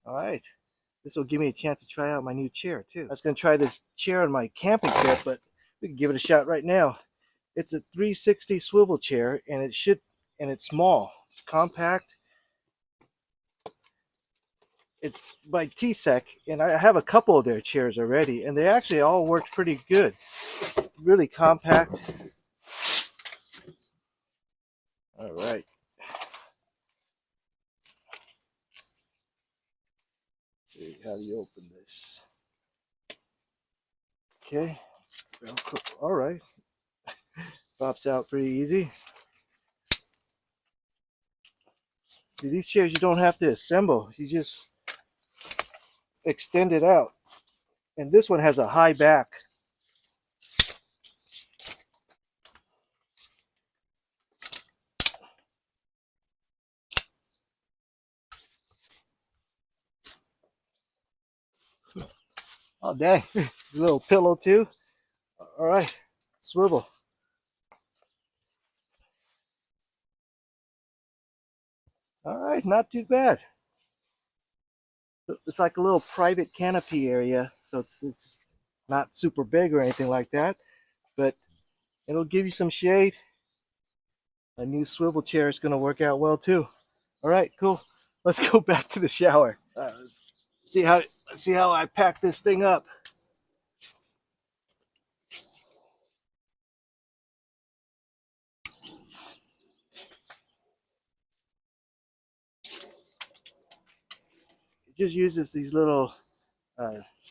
All right. This will give me a chance to try out my new chair too. I was going to try this chair on my camping trip, but we can give it a shot right now. It's a 360 swivel chair, and it's small. It's compact. It's by TCEK, and I have a couple of their chairs already, and they actually all worked pretty good. Really compact. All right. Let's see, how do you open this? Okay. All right. Pops out pretty easy. See, these chairs you don't have to assemble. You just extend it out. And this one has a high back. Oh, dang. A little pillow too. All right. Swivel. All right. Not too bad. It's like a little private canopy area. So it's not super big or anything like that. But it'll give you some shade. A new swivel chair is going to work out well too. All right. Cool. Let's go back to the shower. See how I pack this thing up. It just uses these little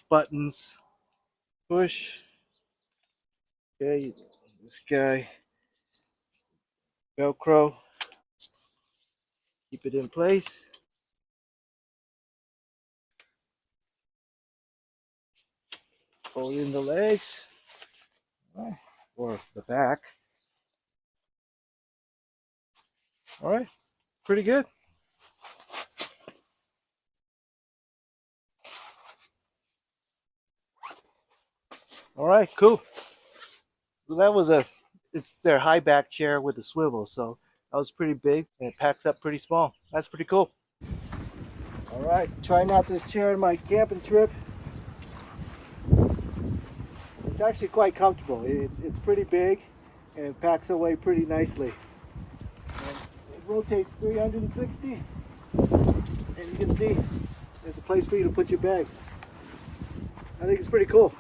buttons. Push. Okay, this guy. Velcro. Keep it in place. Fold in the legs. Or the back. All right, pretty good. All right, cool. Well, that was it's their high back chair with a swivel, so that was pretty big and it packs up pretty small. That's pretty cool. All right, trying out this chair on my camping trip. It's actually quite comfortable. It's pretty big and it packs away pretty nicely. And it rotates 360, and you can see there's a place for you to put your bag. I think it's pretty cool.